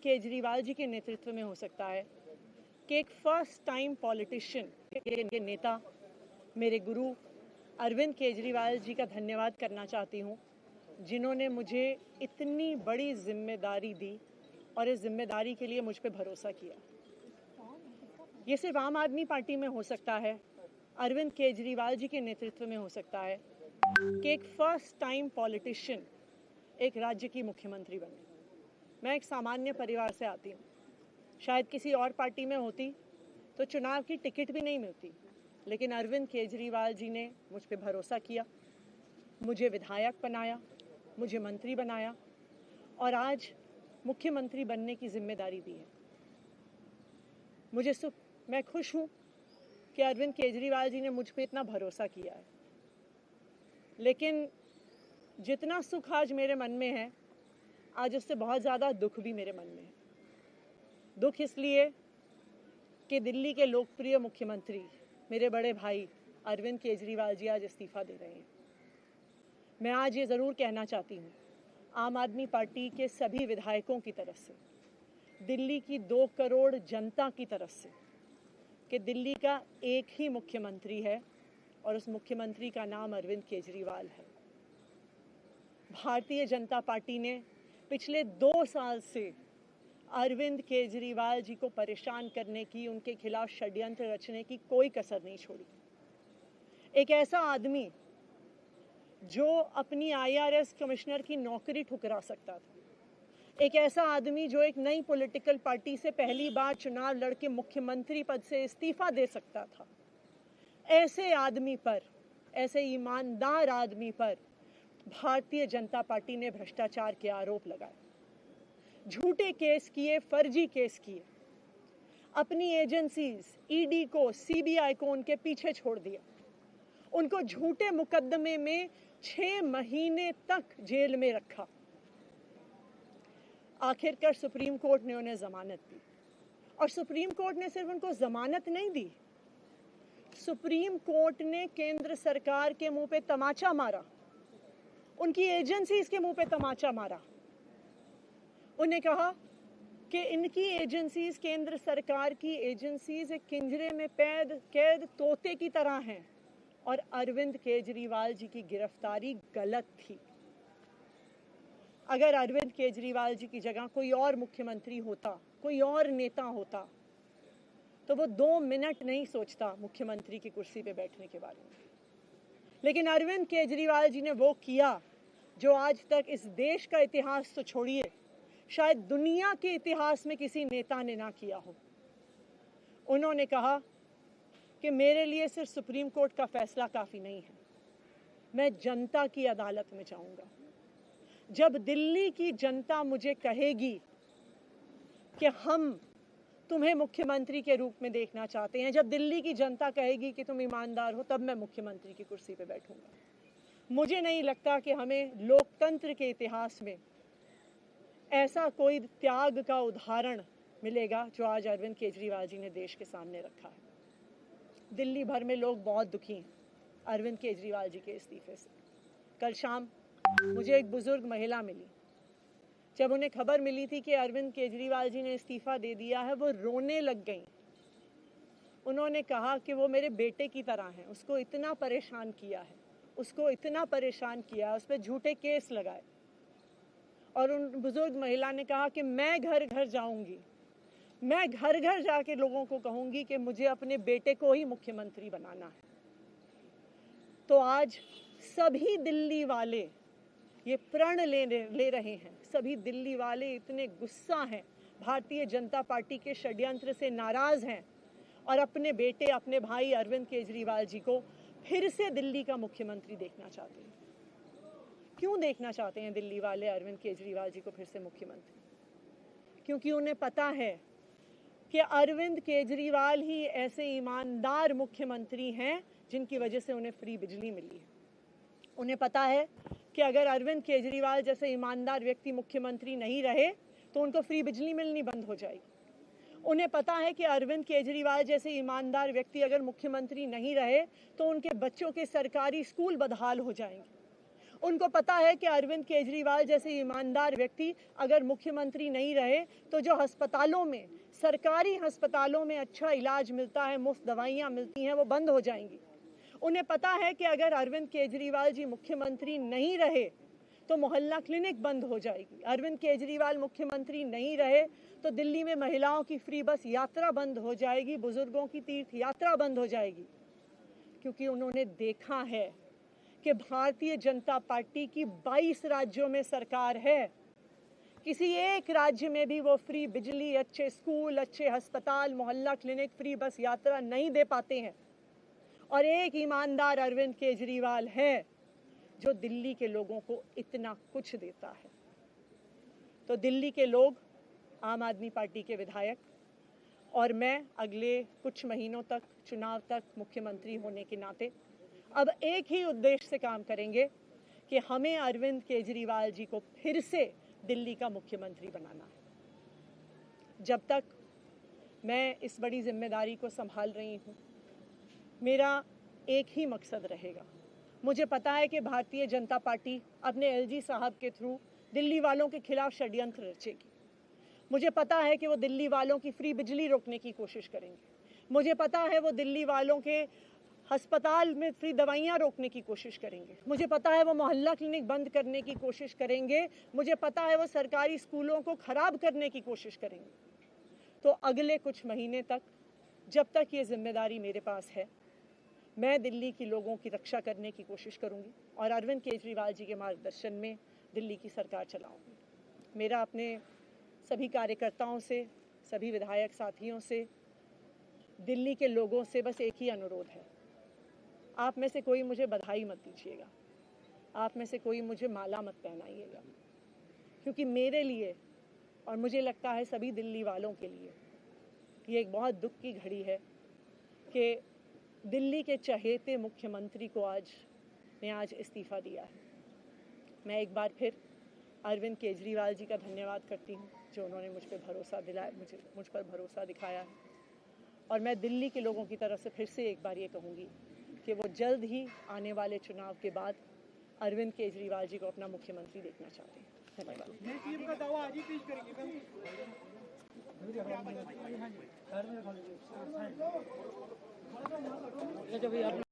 केजरीवाल जी के नेतृत्व में हो सकता है कि एक फर्स्ट टाइम पॉलिटिशियन, के नेता, मेरे गुरु अरविंद केजरीवाल जी का धन्यवाद करना चाहती हूँ, जिन्होंने मुझे इतनी बड़ी जिम्मेदारी दी और इस जिम्मेदारी के लिए मुझ पे भरोसा किया। ये सिर्फ आम आदमी पार्टी में हो सकता है, अरविंद केजरीवाल जी के नेतृत्व में हो सकता है कि एक फर्स्ट टाइम पॉलिटिशियन एक राज्य की मुख्यमंत्री बने। मैं एक सामान्य परिवार से आती हूँ। शायद किसी और पार्टी में होती तो चुनाव की टिकट भी नहीं मिलती, लेकिन अरविंद केजरीवाल जी ने मुझ पे भरोसा किया, मुझे विधायक बनाया, मुझे मंत्री बनाया और आज मुख्यमंत्री बनने की जिम्मेदारी दी है। मैं खुश हूँ कि अरविंद केजरीवाल जी ने मुझ पे इतना भरोसा किया है, लेकिन जितना सुख आज मेरे मन में है, आज उससे बहुत ज़्यादा दुख भी मेरे मन में है। दुख इसलिए कि दिल्ली के लोकप्रिय मुख्यमंत्री मेरे बड़े भाई अरविंद केजरीवाल जी आज इस्तीफा दे रहे हैं। मैं आज ये ज़रूर कहना चाहती हूँ आम आदमी पार्टी के सभी विधायकों की तरफ से, दिल्ली की 2 करोड़ जनता की तरफ से, कि दिल्ली का एक ही मुख्यमंत्री है और उस मुख्यमंत्री का नाम अरविंद केजरीवाल है। भारतीय जनता पार्टी ने पिछले 2 साल से अरविंद केजरीवाल जी को परेशान करने की, उनके खिलाफ षड्यंत्र रचने की कोई कसर नहीं छोड़ी। एक ऐसा आदमी जो अपनी IRS कमिश्नर की नौकरी ठुकरा सकता था, एक ऐसा आदमी जो एक नई पॉलिटिकल पार्टी से पहली बार चुनाव लड़के मुख्यमंत्री पद से इस्तीफा दे सकता था, ऐसे आदमी पर, ऐसे ईमानदार आदमी पर भारतीय जनता पार्टी ने भ्रष्टाचार के आरोप लगाए, झूठे केस किए, फर्जी केस किए, अपनी एजेंसीज ED को, CBI को उनके पीछे छोड़ दिया, उनको झूठे मुकदमे में 6 महीने तक जेल में रखा। आखिरकार सुप्रीम कोर्ट ने उन्हें जमानत दी और सुप्रीम कोर्ट ने सिर्फ उनको जमानत नहीं दी, सुप्रीम कोर्ट ने केंद्र सरकार के मुंह पे तमाचा मारा, उनकी एजेंसीज के मुंह पे तमाचा मारा। उन्हें कहा कि इनकी एजेंसीज, केंद्र सरकार की एजेंसीज एक पिंजरे में कैद तोते की तरह हैं और अरविंद केजरीवाल जी की गिरफ्तारी गलत थी। अगर अरविंद केजरीवाल जी की जगह कोई और मुख्यमंत्री होता, कोई और नेता होता, तो वो 2 मिनट नहीं सोचता मुख्यमंत्री की कुर्सी पे बैठने के बारे में। लेकिन अरविंद केजरीवाल जी ने वो किया जो आज तक इस देश का इतिहास तो छोड़िए, शायद दुनिया के इतिहास में किसी नेता ने ना किया हो। उन्होंने कहा कि मेरे लिए सिर्फ सुप्रीम कोर्ट का फैसला काफ़ी नहीं है, मैं जनता की अदालत में जाऊंगा। जब दिल्ली की जनता मुझे कहेगी कि हम तुम्हें मुख्यमंत्री के रूप में देखना चाहते हैं, जब दिल्ली की जनता कहेगी कि तुम ईमानदार हो, तब मैं मुख्यमंत्री की कुर्सी पे बैठूंगा। मुझे नहीं लगता कि हमें लोकतंत्र के इतिहास में ऐसा कोई त्याग का उदाहरण मिलेगा जो आज अरविंद केजरीवाल जी ने देश के सामने रखा है। दिल्ली भर में लोग बहुत दुखी हैं अरविंद केजरीवाल जी के इस्तीफे से। कल शाम मुझे एक बुजुर्ग महिला मिली, जब उन्हें खबर मिली थी कि अरविंद केजरीवाल जी ने इस्तीफा दे दिया है, वो रोने लग गई। उन्होंने कहा कि वो मेरे बेटे की तरह हैं, उसको इतना परेशान किया है, उसको इतना परेशान किया, उस पर झूठे केस लगाए। और उन बुजुर्ग महिला ने कहा कि मैं घर घर जाऊंगी, मैं घर घर जाके लोगों को कहूंगी कि मुझे अपने बेटे को ही मुख्यमंत्री बनाना है। तो आज सभी दिल्ली वाले ये प्रण ले रहे हैं, सभी दिल्ली वाले इतने गुस्सा हैं, भारतीय जनता पार्टी के षड्यंत्र से नाराज हैं और अपने बेटे, अपने भाई अरविंद केजरीवाल जी को फिर से दिल्ली का मुख्यमंत्री देखना चाहते हैं। क्यों देखना चाहते हैं दिल्ली वाले अरविंद केजरीवाल जी को फिर से मुख्यमंत्री? क्योंकि उन्हें पता है कि अरविंद केजरीवाल ही ऐसे ईमानदार मुख्यमंत्री हैं जिनकी वजह से उन्हें फ्री बिजली मिली है। उन्हें पता है कि अगर अरविंद केजरीवाल जैसे ईमानदार व्यक्ति मुख्यमंत्री नहीं रहे तो उनको फ्री बिजली मिलनी बंद हो जाएगी। उन्हें पता है कि अरविंद केजरीवाल जैसे ईमानदार व्यक्ति अगर मुख्यमंत्री नहीं रहे तो उनके बच्चों के सरकारी स्कूल बदहाल हो जाएंगे। उनको पता है कि अरविंद केजरीवाल जैसे ईमानदार व्यक्ति अगर मुख्यमंत्री नहीं रहे तो जो अस्पतालों में, सरकारी अस्पतालों में अच्छा इलाज मिलता है, मुफ्त दवाइयाँ मिलती हैं, वो बंद हो जाएंगी। उन्हें पता है कि अगर अरविंद केजरीवाल जी मुख्यमंत्री नहीं रहे तो मोहल्ला क्लिनिक बंद हो जाएगी। अरविंद केजरीवाल मुख्यमंत्री नहीं रहे तो दिल्ली में महिलाओं की फ्री बस यात्रा बंद हो जाएगी, बुजुर्गों की तीर्थ यात्रा बंद हो जाएगी। क्योंकि उन्होंने देखा है कि भारतीय जनता पार्टी की 22 राज्यों में सरकार है, किसी एक राज्य में भी वो फ्री बिजली, अच्छे स्कूल, अच्छे अस्पताल, मोहल्ला क्लिनिक, फ्री बस यात्रा नहीं दे पाते हैं। और एक ईमानदार अरविंद केजरीवाल है जो दिल्ली के लोगों को इतना कुछ देता है। तो दिल्ली के लोग, आम आदमी पार्टी के विधायक और मैं अगले कुछ महीनों तक, चुनाव तक मुख्यमंत्री होने के नाते अब एक ही उद्देश्य से काम करेंगे कि हमें अरविंद केजरीवाल जी को फिर से दिल्ली का मुख्यमंत्री बनाना है। जब तक मैं इस बड़ी जिम्मेदारी को संभाल रही हूँ, मेरा एक ही मकसद रहेगा। मुझे पता है कि भारतीय जनता पार्टी अपने एलजी साहब के थ्रू दिल्ली वालों के खिलाफ षड्यंत्र रचेगी। मुझे पता है कि वो दिल्ली वालों की फ्री बिजली रोकने की कोशिश करेंगे। मुझे पता है वो दिल्ली वालों के अस्पताल में फ्री दवाइयाँ रोकने की कोशिश करेंगे। मुझे पता है वो मोहल्ला क्लिनिक बंद करने की कोशिश करेंगे। मुझे पता है वो सरकारी स्कूलों को खराब करने की कोशिश करेंगे। तो अगले कुछ महीने तक, जब तक ये जिम्मेदारी मेरे पास है, मैं दिल्ली के लोगों की रक्षा करने की कोशिश करूंगी और अरविंद केजरीवाल जी के मार्गदर्शन में दिल्ली की सरकार चलाऊंगी। मेरा अपने सभी कार्यकर्ताओं से, सभी विधायक साथियों से, दिल्ली के लोगों से बस एक ही अनुरोध है, आप में से कोई मुझे बधाई मत दीजिएगा, आप में से कोई मुझे माला मत पहनाइएगा, क्योंकि मेरे लिए और मुझे लगता है सभी दिल्ली वालों के लिए ये एक बहुत दुख की घड़ी है कि दिल्ली के चहेते मुख्यमंत्री को आज इस्तीफा दिया है। मैं एक बार फिर अरविंद केजरीवाल जी का धन्यवाद करती हूँ जो उन्होंने मुझ पर भरोसा दिखाया है। और मैं दिल्ली के लोगों की तरफ से फिर से एक बार ये कहूँगी कि वो जल्द ही आने वाले चुनाव के बाद अरविंद केजरीवाल जी को अपना मुख्यमंत्री देखना चाहते हैं। धन्यवाद।